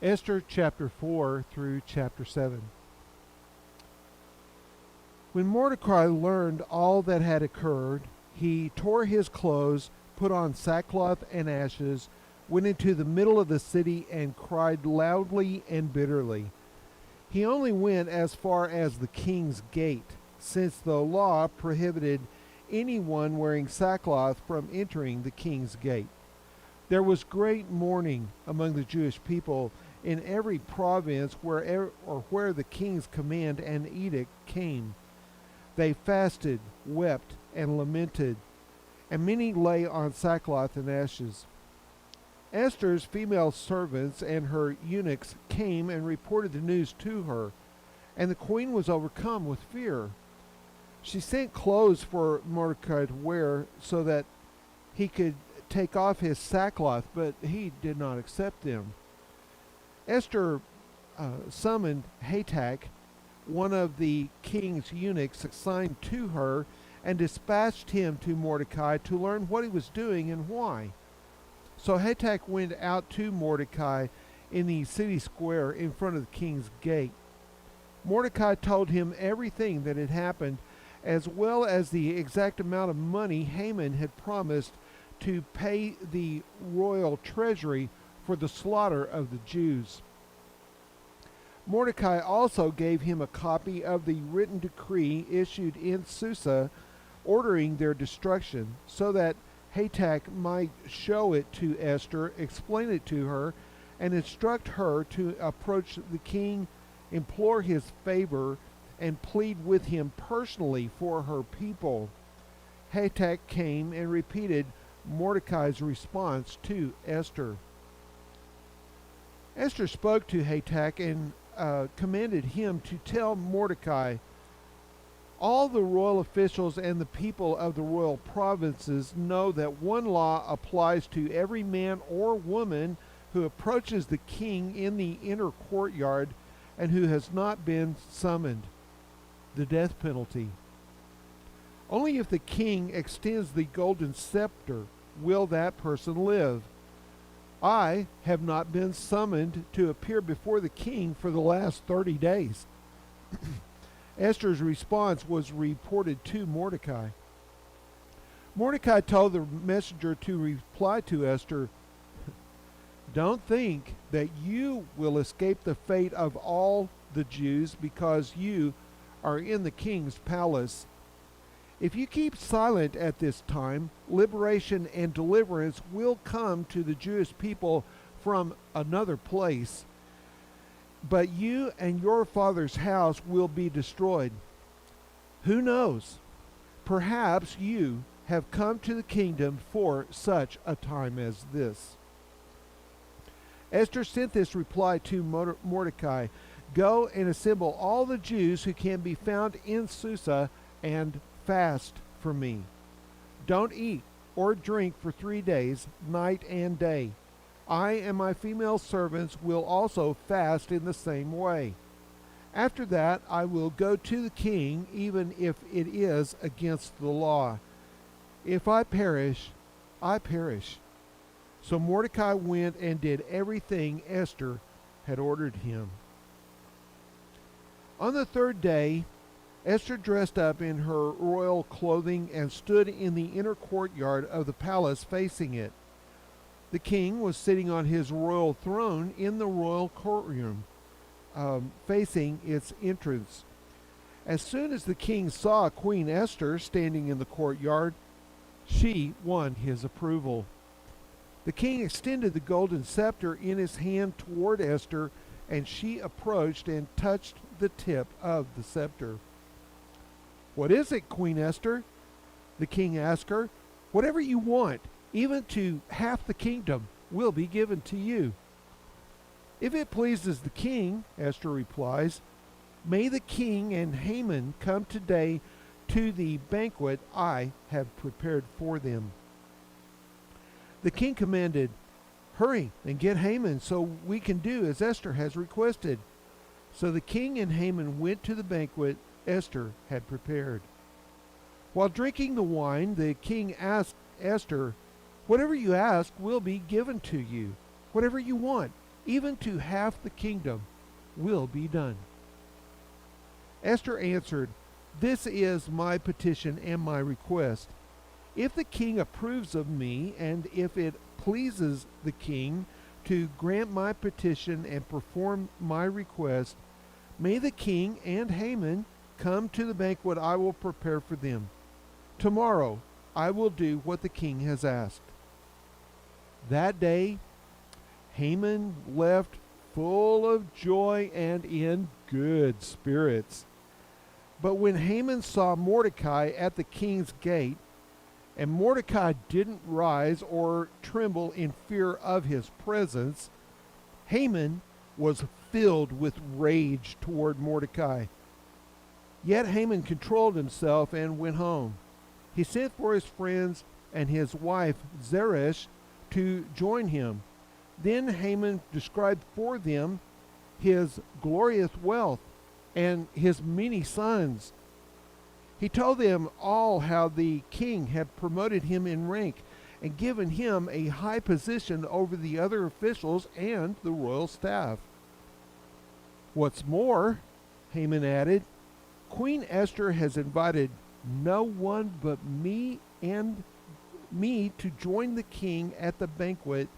Esther chapter 4 through chapter 7. When Mordecai learned all that had occurred, he tore his clothes, put on sackcloth and ashes, went into the middle of the city, and cried loudly and bitterly. He only went as far as the king's gate, since the law prohibited anyone wearing sackcloth from entering the king's gate. There was great mourning among the Jewish people in every province where the king's command and edict came. They fasted, wept, and lamented, and many lay on sackcloth and ashes. Esther's female servants and her eunuchs came and reported the news to her, and the queen was overcome with fear. She sent clothes for Mordecai to wear so that he could take off his sackcloth, but he did not accept them. Esther summoned Hatak, one of the king's eunuchs assigned to her, and dispatched him to Mordecai to learn what he was doing and why. So Hatak went out to Mordecai in the city square in front of the king's gate. Mordecai told him everything that had happened, as well as the exact amount of money Haman had promised to pay the royal treasury for the slaughter of the Jews. Mordecai also gave him a copy of the written decree issued in Susa ordering their destruction, so that Hatak might show it to Esther, explain it to her, and instruct her to approach the king, implore his favor, and plead with him personally for her people. Hatak came and repeated Mordecai's response to Esther. Esther spoke to Hatak and commanded him to tell Mordecai, all the royal officials and the people of the royal provinces know that one law applies to every man or woman who approaches the king in the inner courtyard and who has not been summoned: the death penalty. Only if the king extends the golden scepter will that person live. I have not been summoned to appear before the king for the last 30 days. Esther's response was reported to Mordecai. Mordecai told the messenger to reply to Esther, don't think that you will escape the fate of all the Jews because you are in the king's palace. If you keep silent at this time, liberation and deliverance will come to the Jewish people from another place, but you and your father's house will be destroyed. Who knows? Perhaps you have come to the kingdom for such a time as this. Esther sent this reply to Mordecai, go and assemble all the Jews who can be found in Susa and fast for me. Don't eat or drink for 3 days, night and day. I and my female servants will also fast in the same way. After that, I will go to the king, even if it is against the law. If I perish, I perish. So Mordecai went and did everything Esther had ordered him. On the 3rd day, Esther dressed up in her royal clothing and stood in the inner courtyard of the palace facing it. The king was sitting on his royal throne in the royal courtroom, facing its entrance. As soon as the king saw Queen Esther standing in the courtyard, she won his approval. The king extended the golden scepter in his hand toward Esther, and she approached and touched the tip of the scepter. What is it, Queen Esther? The king asked her. Whatever you want, even to half the kingdom, will be given to you. If it pleases the king, Esther replies, may the king and Haman come today to the banquet I have prepared for them. The king commanded, hurry and get Haman so we can do as Esther has requested. So the king and Haman went to the banquet Esther had prepared. While drinking the wine, the king asked Esther, whatever you ask will be given to you, whatever you want. even to half the kingdom, will be done." Esther answered, "This is my petition and my request. If the king approves of me, and if it pleases the king to grant my petition and perform my request, may the king and Haman come to the banquet I will prepare for them. Tomorrow I will do what the king has asked." That day Haman left full of joy and in good spirits. But when Haman saw Mordecai at the king's gate, and Mordecai didn't rise or tremble in fear of his presence, Haman was filled with rage toward Mordecai. Yet Haman controlled himself and went home. He sent for his friends and his wife Zeresh to join him. Then Haman described for them his glorious wealth and his many sons. He told them all how the king had promoted him in rank and given him a high position over the other officials and the royal staff. "What's more," Haman added, "Queen Esther has invited no one but me to join the king at the banquet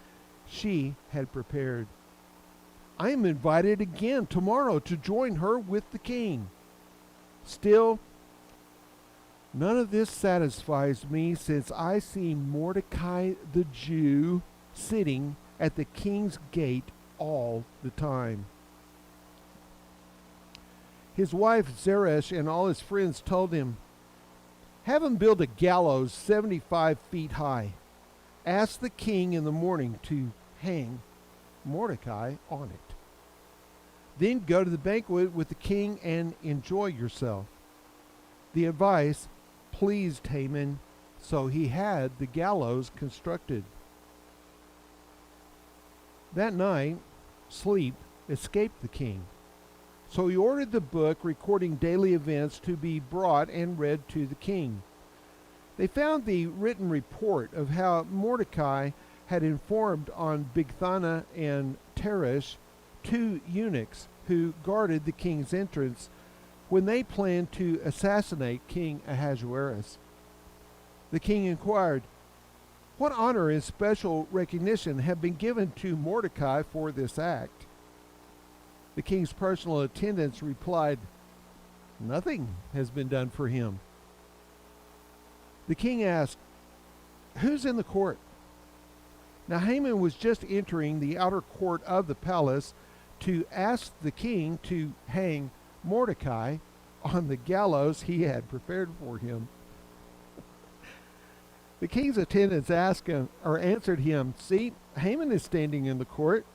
she had prepared. I am invited again tomorrow to join her with the king. Still, none of this satisfies me, since I see Mordecai the Jew sitting at the king's gate all the time." His wife Zeresh and all his friends told him, "Have him build a gallows 75 feet high. Ask the king in the morning to hang Mordecai on it. Then go to the banquet with the king and enjoy yourself." The advice pleased Haman, so he had the gallows constructed. That night, sleep escaped the king. So he ordered the book recording daily events to be brought and read to the king. They found the written report of how Mordecai had informed on Bigthana and Teresh, two eunuchs who guarded the king's entrance, when they planned to assassinate King Ahasuerus. The king inquired, "What honor and special recognition have been given to Mordecai for this act?" The king's personal attendants replied, "Nothing has been done for him." The king asked, "Who's in the court?" Now Haman was just entering the outer court of the palace to ask the king to hang Mordecai on the gallows he had prepared for him. The king's attendants answered him, "See, Haman is standing in the court.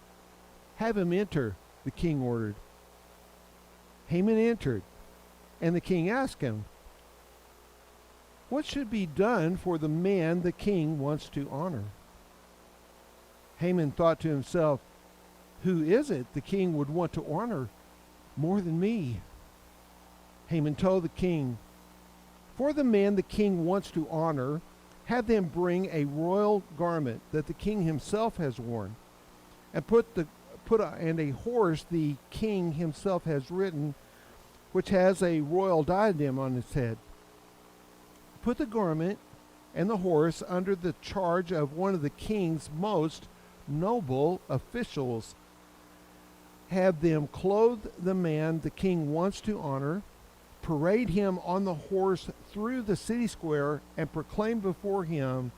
Have him enter," the king ordered. Haman entered, and the king asked him, "What should be done for the man the king wants to honor?" Haman thought to himself, "Who is it the king would want to honor more than me?" Haman told the king, "For the man the king wants to honor, have them bring a royal garment that the king himself has worn, and and a horse the king himself has ridden, which has a royal diadem on its head. Put the garment and the horse under the charge of one of the king's most noble officials. Have them clothe the man the king wants to honor, parade him on the horse through the city square, and proclaim before him,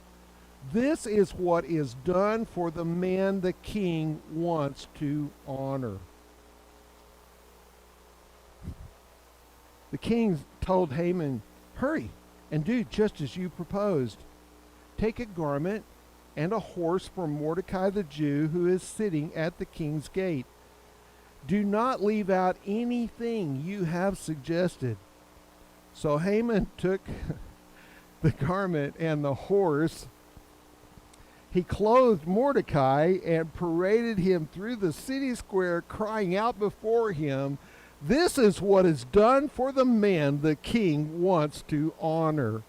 'This is what is done for the man the king wants to honor.'" The king told Haman, "Hurry and do just as you proposed. Take a garment and a horse for Mordecai the Jew, who is sitting at the king's gate. Do not leave out anything you have suggested." So Haman took the garment and the horse. He clothed Mordecai and paraded him through the city square, crying out before him, "This is what is done for the man the king wants to honor."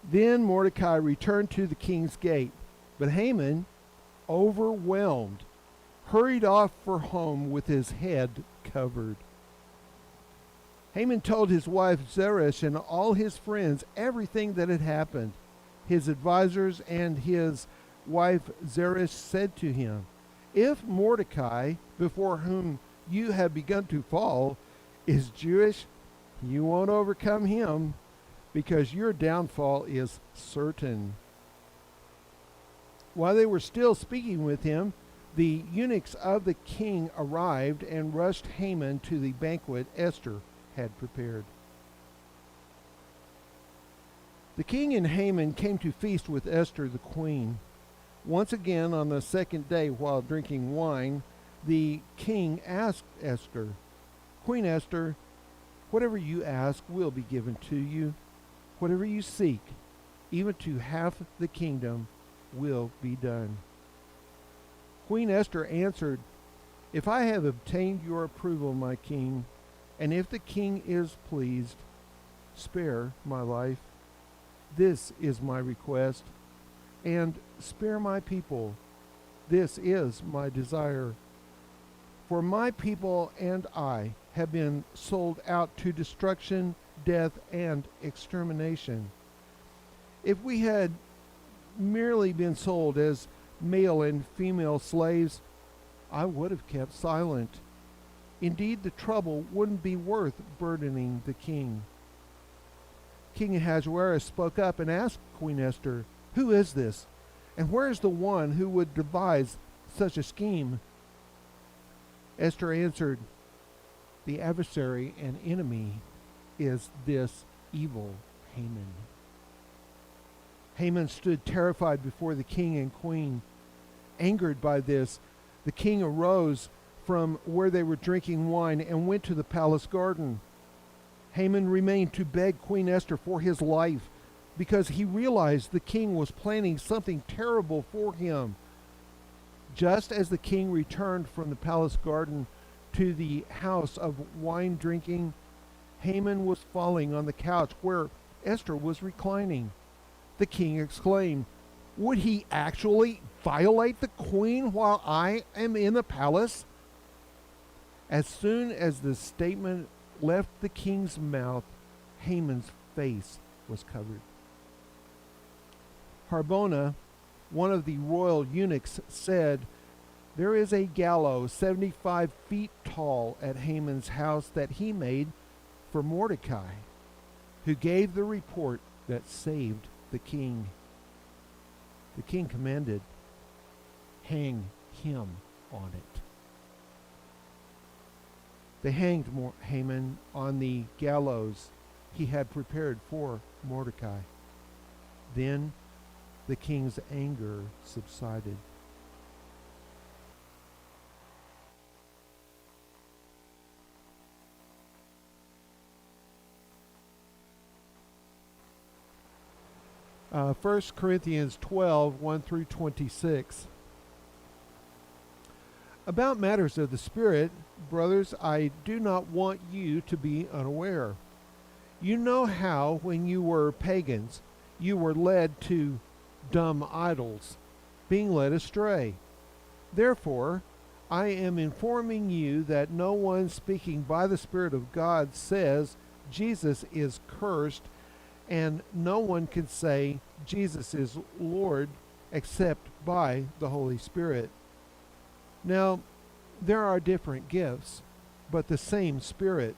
Then Mordecai returned to the king's gate, but Haman, overwhelmed hurried off for home with his head covered. Haman told his wife Zeresh and all his friends everything that had happened. His advisors and his wife Zeresh said to him, "If Mordecai, before whom you have begun to fall, is Jewish, you won't overcome him, because your downfall is certain." While they were still speaking with him, the eunuchs of the king arrived and rushed Haman to the banquet Esther had prepared. The king and Haman came to feast with Esther the queen. Once again, on the second day, while drinking wine, the king asked Esther, "Queen Esther, whatever you ask will be given to you. Whatever you seek, even to half the kingdom, will be done." Queen Esther answered, "If I have obtained your approval, my king, and if the king is pleased, spare my life. This is my request, and spare my people. This is my desire. For my people and I have been sold out to destruction, death, and extermination. If we had merely been sold as male and female slaves, I would have kept silent. Indeed, the trouble wouldn't be worth burdening the king." King Ahasuerus spoke up and asked Queen Esther, "Who is this? And where is the one who would devise such a scheme?" Esther answered, "The adversary and enemy is this evil Haman." Haman stood terrified before the king and queen. Angered by this, the king arose from where they were drinking wine and went to the palace garden. Haman remained to beg Queen Esther for his life, because he realized the king was planning something terrible for him. Just as the king returned from the palace garden to the house of wine drinking, Haman was falling on the couch where Esther was reclining. The king exclaimed, "Would he actually violate the queen while I am in the palace?" As soon as the statement left the king's mouth, Haman's face was covered. Harbona, one of the royal eunuchs, said, "There is a gallows 75 feet tall at Haman's house that he made for Mordecai, who gave the report that saved the king." The king commanded, "Hang him on it." They hanged Haman on the gallows he had prepared for Mordecai. Then the king's anger subsided. First Corinthians 12, 1 through 26. About matters of the Spirit, brothers, I do not want you to be unaware. You know how, when you were pagans, you were led to dumb idols, being led astray. Therefore, I am informing you that no one speaking by the Spirit of God says Jesus is cursed, and no one can say Jesus is Lord except by the Holy Spirit. Now, there are different gifts, but the same Spirit.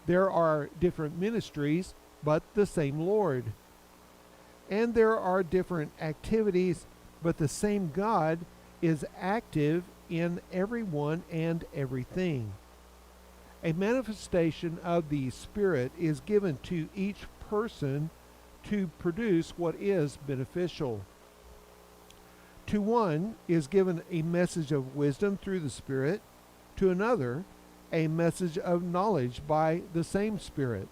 There are different ministries, but the same Lord. And there are different activities, but the same God is active in everyone and everything. A manifestation of the Spirit is given to each person to produce what is beneficial. To one is given a message of wisdom through the Spirit, to another a message of knowledge by the same Spirit,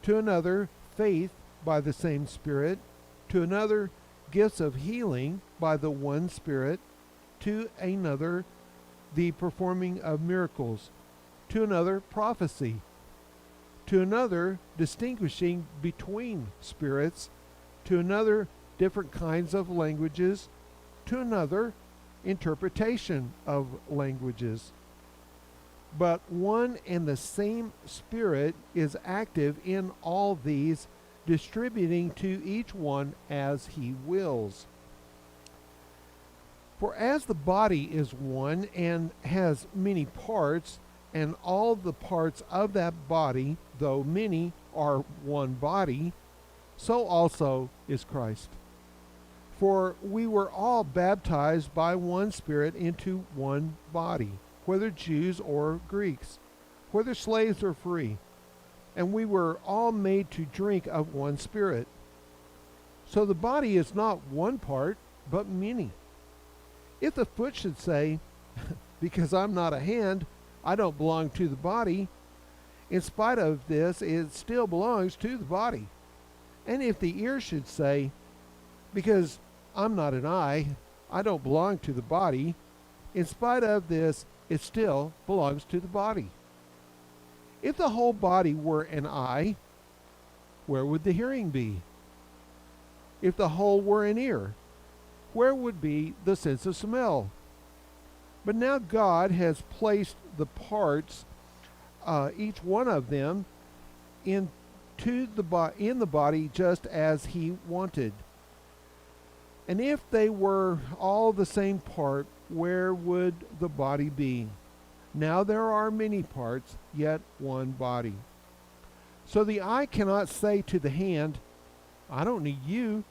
to another faith by the same Spirit, to another gifts of healing by the one Spirit, to another the performing of miracles, to another prophecy, to another distinguishing between spirits, to another different kinds of languages, to another interpretation of languages. But one and the same Spirit is active in all these, distributing to each one as he wills. For as the body is one and has many parts, and all the parts of that body, though many, are one body, so also is Christ. For we were all baptized by one Spirit into one body, whether Jews or Greeks, whether slaves or free, and we were all made to drink of one Spirit. So the body is not one part, but many. If the foot should say, because I'm not a hand, I don't belong to the body, in spite of this, it still belongs to the body. And if the ear should say, because I'm not an eye, I don't belong to the body, in spite of this, it still belongs to the body. If the whole body were an eye, where would the hearing be? If the whole were an ear, where would be the sense of smell? But now God has placed the parts, each one of them, in the body just as he wanted. And if they were all the same part, where would the body be? Now there are many parts, yet one body. So the eye cannot say to the hand, I don't need you,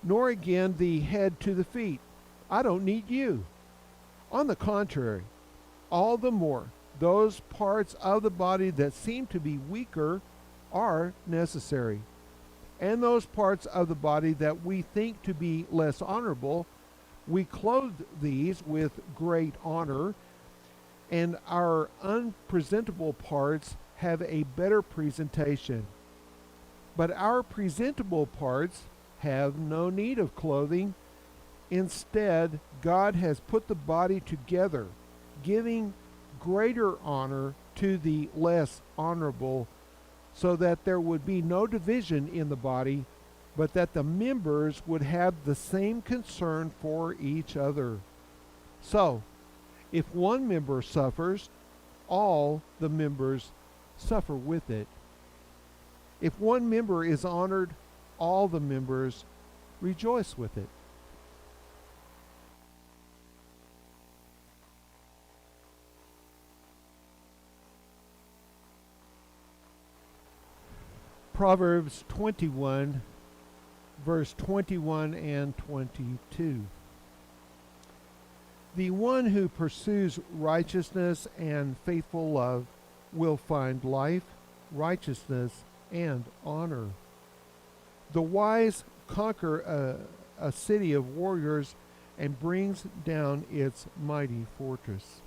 nor again the head to the feet, I don't need you. On the contrary, all the more, those parts of the body that seem to be weaker are necessary. And those parts of the body that we think to be less honorable, we clothe these with great honor, and our unpresentable parts have a better presentation. But our presentable parts have no need of clothing. Instead, God has put the body together, giving greater honor to the less honorable, so that there would be no division in the body, but that the members would have the same concern for each other. So, if one member suffers, all the members suffer with it. If one member is honored, all the members rejoice with it. Proverbs 21, verse 21 and 22. The one who pursues righteousness and faithful love will find life, righteousness, and honor. The wise conquer a city of warriors and brings down its mighty fortress.